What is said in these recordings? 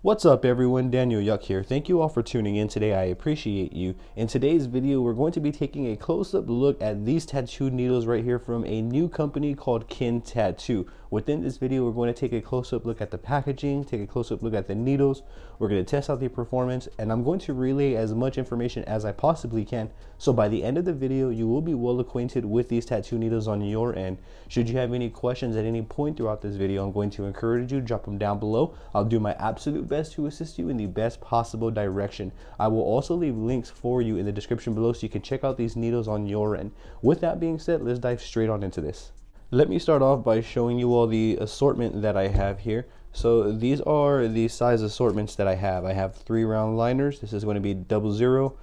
What's up everyone, Daniel Yuck here. Thank you all for tuning in today. I appreciate you. In today's video, we're going to be taking a close-up look at these tattoo needles right here from a new company called Kin Tattoo. Within this video, we're going to take a close-up look at the packaging, take a close-up look at the needles. We're going to test out the performance, and I'm going to relay as much information as I possibly can. So by the end of the video, you will be well acquainted with these tattoo needles on your end. Should you have any questions at any point throughout this video, I'm going to encourage you, drop them down below. I'll do my absolute best to assist you in the best possible direction. I will also leave links for you in the description below so you can check out these needles on your end. With that being said, let's dive straight on into this. Let me start off by showing you all the assortment that I have here. So these are the size assortments that I have. I have 3 round liners. This is going to be 00,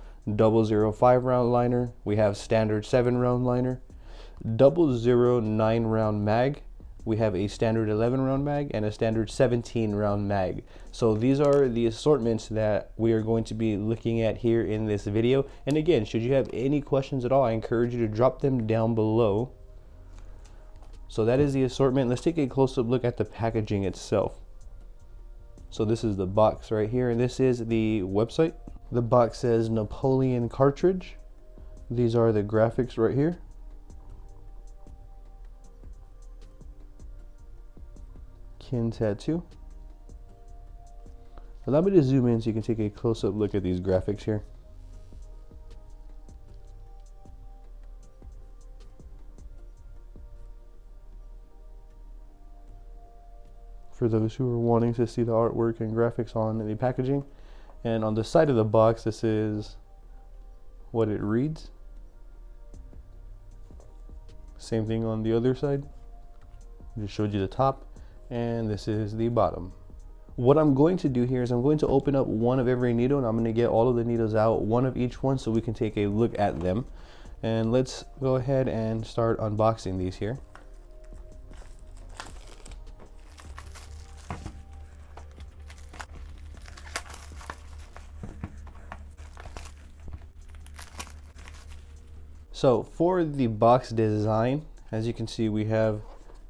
005 round liner. We have standard 7 round liner, 009 round mag. We have a standard 11 round mag and a standard 17 round mag. So these are the assortments that we are going to be looking at here in this video. And again, should you have any questions at all, I encourage you to drop them down below. So that is the assortment. Let's take a close-up look at the packaging itself. So this is the box right here, and this is the website. The box says Napoleon Cartridge. These are the graphics right here. Kin Tattoo. Allow me to zoom in so you can take a close-up look at these graphics here. For those who are wanting to see the artwork and graphics on the packaging. And on the side of the box, this is what it reads. Same thing on the other side. Just showed you the top, and this is the bottom. What I'm going to do here is I'm going to open up one of every needle, and I'm going to get all of the needles out, one of each one, so we can take a look at them. And let's go ahead and start unboxing these here. So for the box design, as you can see, we have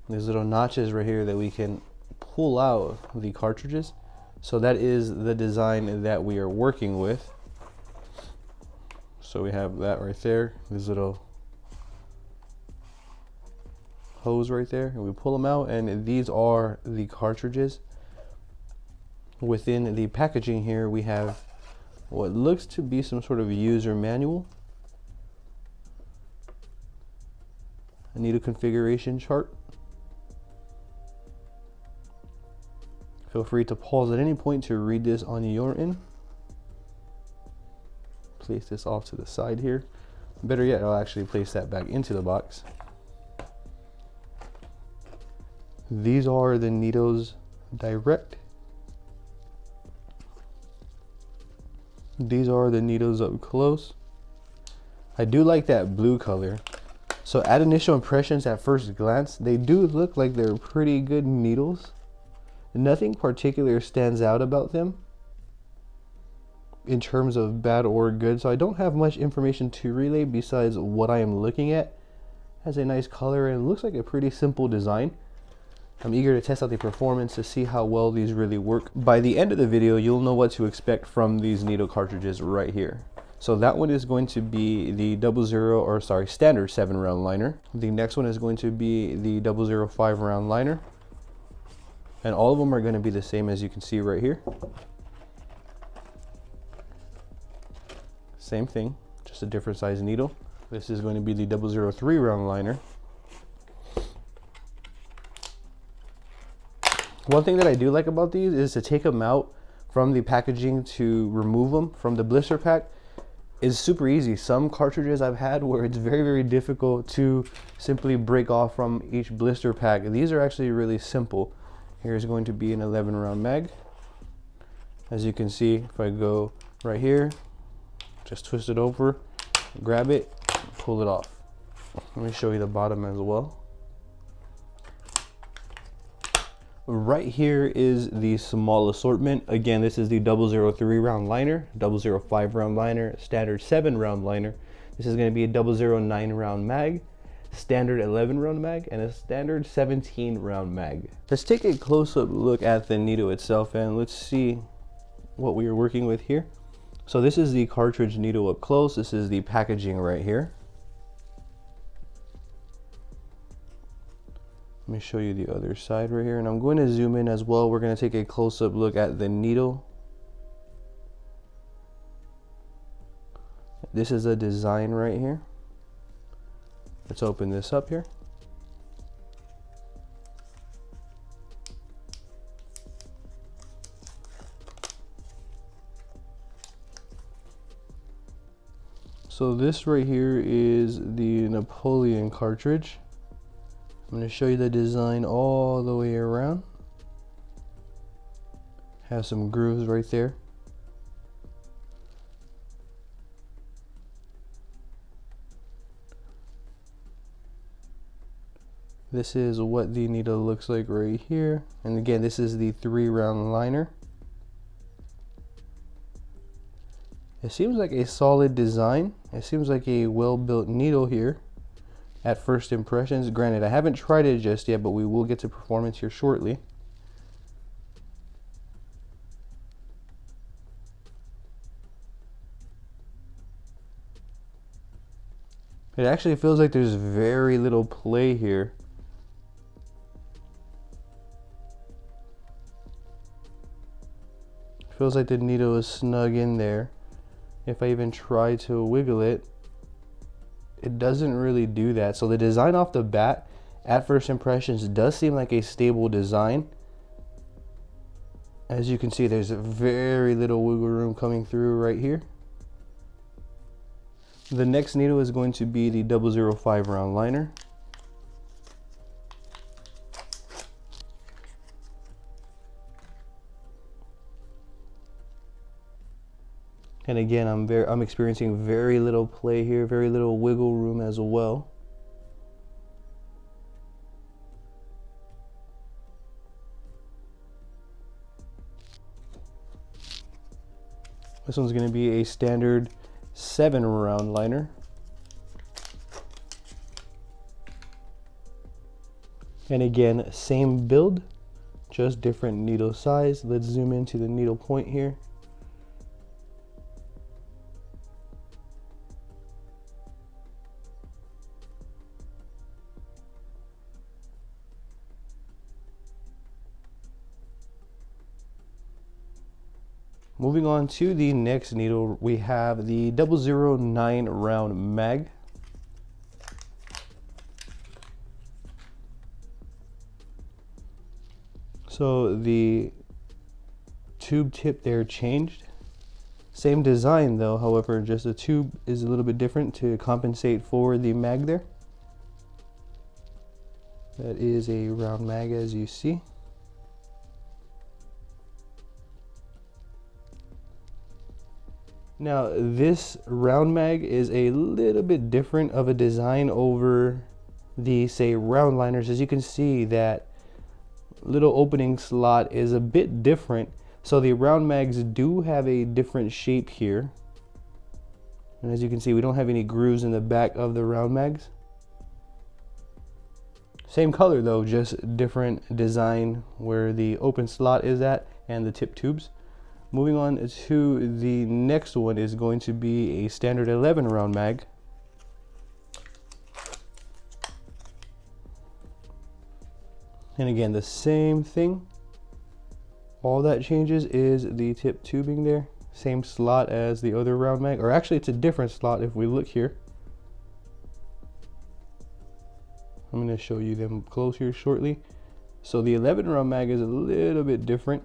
these little notches right here that we can pull out the cartridges. So that is the design that we are working with. So we have that right there, this little hose right there, and we pull them out, and these are the cartridges. Within the packaging here, we have what looks to be some sort of user manual, a needle configuration chart. Feel free to pause at any point to read this on your end. Place this off to the side here. Better yet, I'll actually place that back into the box. These are the needles direct. These are the needles up close. I do like that blue color. So at initial impressions, at first glance, they do look like they're pretty good needles. Nothing particular stands out about them in terms of bad or good. So I don't have much information to relay besides what I am looking at. Has a nice color and looks like a pretty simple design. I'm eager to test out the performance to see how well these really work. By the end of the video, you'll know what to expect from these needle cartridges right here. So that one is going to be the standard 7 round liner. The next one is going to be the 005 round liner. And all of them are going to be the same, as you can see right here. Same thing, just a different size needle. This is going to be the 003 round liner. One thing that I do like about these is to take them out from the packaging to remove them from the blister pack is super easy. Some cartridges I've had where it's very, very difficult to simply break off from each blister pack. These are actually really simple. Here's going to be an 11 round mag. As you can see, if I go right here, just twist it over, grab it, pull it off. Let me show you the bottom as well. Right here is the small assortment. Again, this is the 003 round liner, 005 round liner, standard 7 round liner. This is going to be a 009 round mag, standard 11 round mag, and a standard 17 round mag. Let's take a close-up look at the needle itself, and let's see what we are working with here. So this is the cartridge needle up close. This is the packaging right here. Let me show you the other side right here, and I'm going to zoom in as well. We're going to take a close-up look at the needle. This is a design right here. Let's open this up here. So this right here is the Napoleon cartridge. I'm going to show you the design all the way around. Has some grooves right there. This is what the needle looks like right here. And again, this is the 3-round liner. It seems like a solid design. It seems like a well-built needle here at first impressions. Granted, I haven't tried it just yet, but we will get to performance here shortly. It actually feels like there's very little play here. Feels like the needle is snug in there. If I even try to wiggle it, it doesn't really do that. So the design off the bat, at first impressions, does seem like a stable design. As you can see, there's very little wiggle room coming through right here. The next needle is going to be the 005 round liner. And again, I'm experiencing very little play here, very little wiggle room as well. This one's going to be a standard 7-round liner. And again, same build, just different needle size. Let's zoom into the needle point here. Moving on to the next needle, we have the 009 round mag. So the tube tip there changed. Same design though, however, just the tube is a little bit different to compensate for the mag there. That is a round mag, as you see. Now this round mag is a little bit different of a design over the, say, round liners. As you can see, that little opening slot is a bit different. So the round mags do have a different shape here. And as you can see, we don't have any grooves in the back of the round mags. Same color though, just different design where the open slot is at and the tip tubes. Moving on to the next one is going to be a standard 11 round mag. And again, the same thing. All that changes is the tip tubing there. Same slot as the other round mag, or actually it's a different slot if we look here. I'm going to show you them close here shortly. So the 11 round mag is a little bit different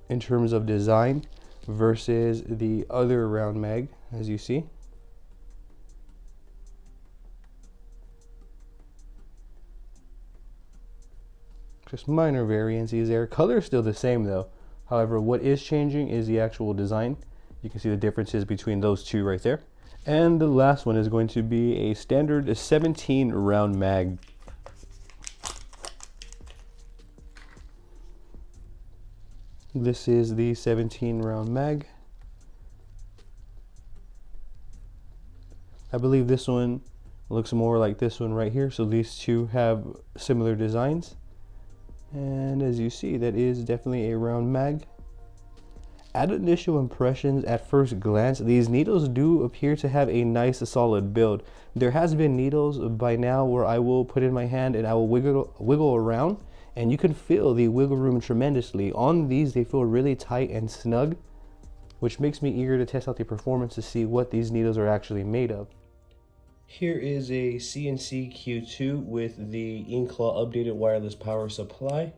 in terms of design versus the other round mag, as you see. Just minor variances there. Color is still the same though. However, what is changing is the actual design. You can see the differences between those two right there. And the last one is going to be a standard 17 round mag. This is the 17 round mag. I believe this one looks more like this one right here. So these two have similar designs. And as you see, that is definitely a round mag. At initial impressions, at first glance, these needles do appear to have a nice solid build. There has been needles by now where I will put in my hand and I will wiggle around, and you can feel the wiggle room tremendously. On these, they feel really tight and snug, which makes me eager to test out the performance to see what these needles are actually made of. Here is a CNC Q2 with the Inkclaw updated wireless power supply.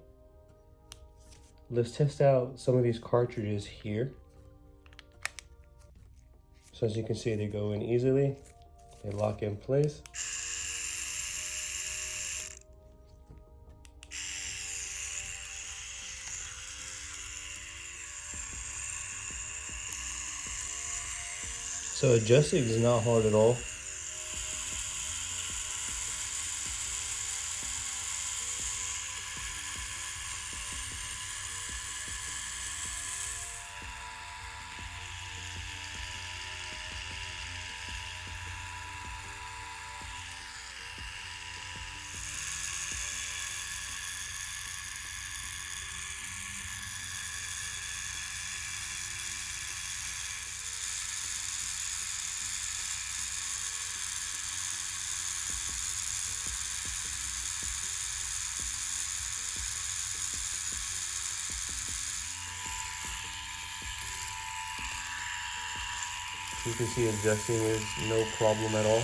Let's test out some of these cartridges here. So as you can see, they go in easily, they lock in place. So adjusting is not hard at all. You can see adjusting is no problem at all.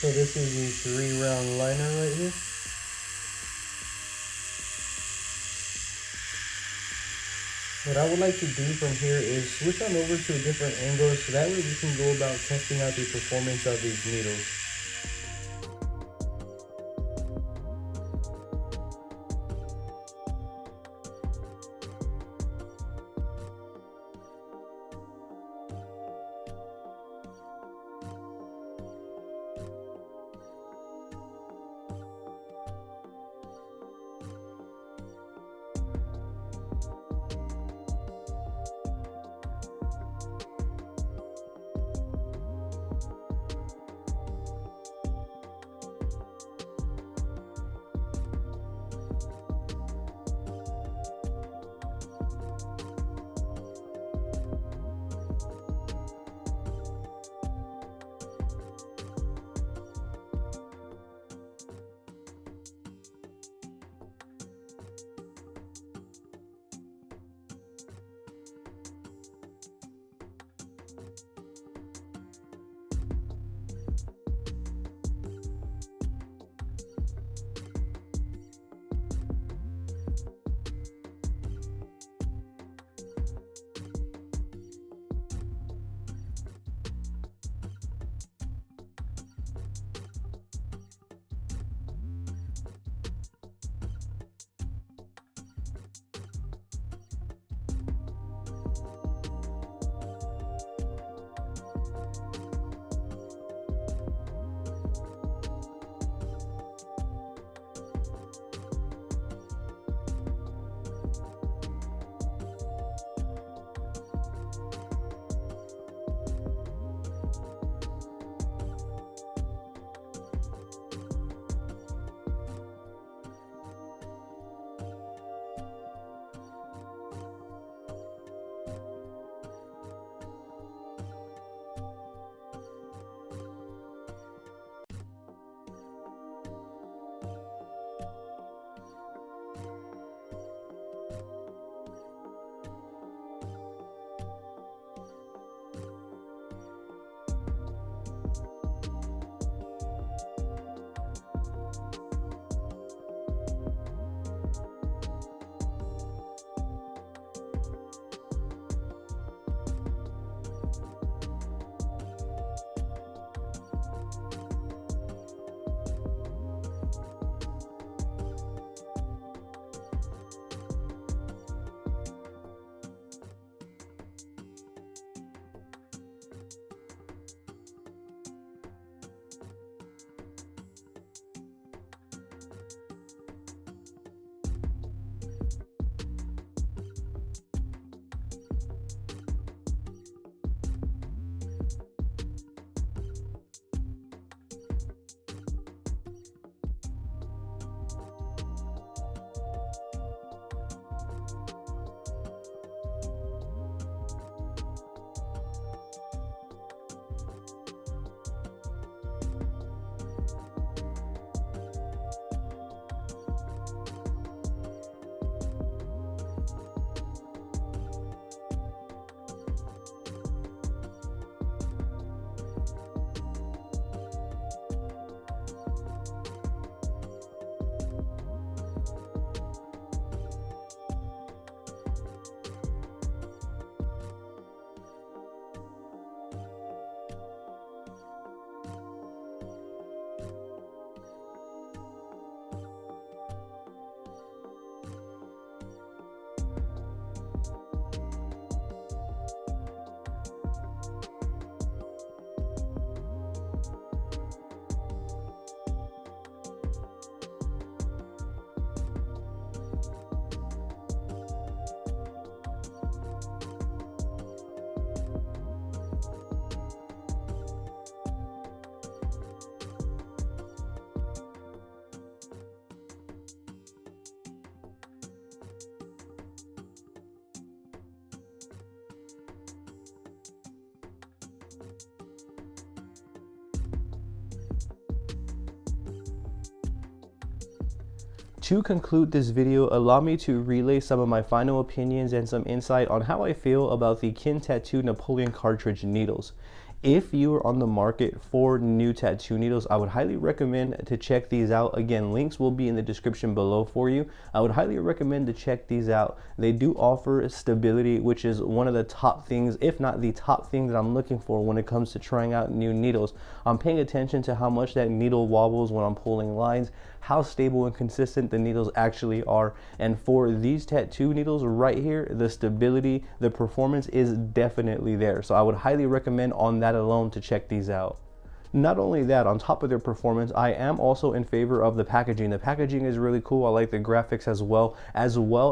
So this is the 3-round liner right here. What I would like to do from here is switch on over to a different angle so that way we can go about testing out the performance of these needles. To conclude this video, allow me to relay some of my final opinions and some insight on how I feel about the Kin Tattoo Napoleon Cartridge needles. If you are on the market for new tattoo needles, I would highly recommend to check these out. Again, links will be in the description below for you. I would highly recommend to check these out. They do offer stability, which is one of the top things, if not the top thing that I'm looking for when it comes to trying out new needles. I'm paying attention to how much that needle wobbles when I'm pulling lines, how stable and consistent the needles actually are. And for these tattoo needles right here, the stability, the performance is definitely there. So I would highly recommend on that alone to check these out. Not only that, on top of their performance, I am also in favor of the packaging. The packaging is really cool. I like the graphics as well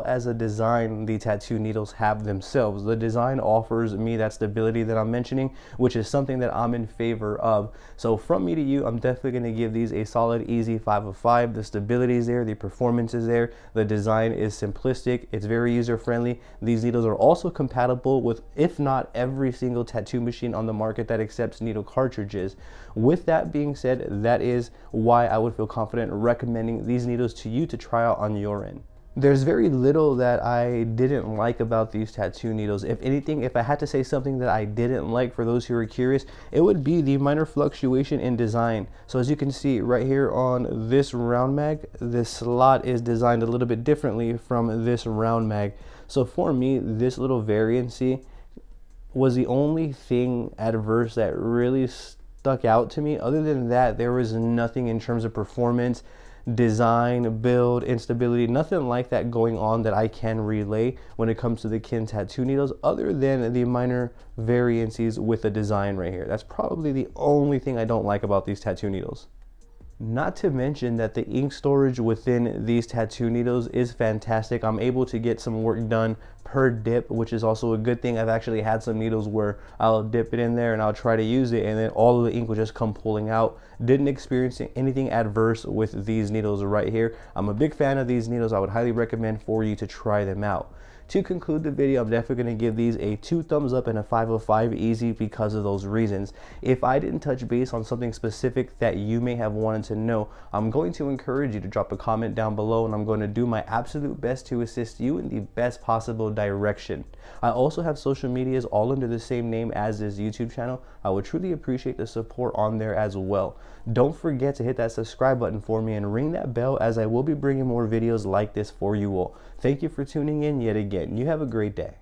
as the design the tattoo needles have themselves. The design offers me that stability that I'm mentioning, which is something that I'm in favor of. So from me to you, I'm definitely going to give these a solid, easy 5 of 5. The stability is there, the performance is there, the design is simplistic, it's very user-friendly. These needles are also compatible with, if not every single tattoo machine on the market that accepts needle cartridges. With that being said, that is why I would feel confident recommending these needles to you to try out on your end. There's very little that I didn't like about these tattoo needles. If anything, if I had to say something that I didn't like for those who are curious, it would be the minor fluctuation in design. So as you can see right here on this round mag, this slot is designed a little bit differently from this round mag. So for me, this little variancy was the only thing adverse that really stuck out to me. Other than that, there was nothing in terms of performance, design, build, instability, nothing like that going on that I can relay when it comes to the Kin tattoo needles, other than the minor variances with the design right here. That's probably the only thing I don't like about these tattoo needles. Not to mention that the ink storage within these tattoo needles is fantastic. I'm able to get some work done per dip, which is also a good thing. I've actually had some needles where I'll dip it in there and I'll try to use it, and then all of the ink will just come pulling out. Didn't experience anything adverse with these needles right here. I'm a big fan of these needles. I would highly recommend for you to try them out. To conclude the video, I'm definitely going to give these a 2 thumbs up and a 5 of 5 easy because of those reasons. If I didn't touch base on something specific that you may have wanted to know, I'm going to encourage you to drop a comment down below, and I'm going to do my absolute best to assist you in the best possible direction. I also have social medias all under the same name as this YouTube channel. I would truly appreciate the support on there as well. Don't forget to hit that subscribe button for me and ring that bell, as I will be bringing more videos like this for you all. Thank you for tuning in yet again. You have a great day.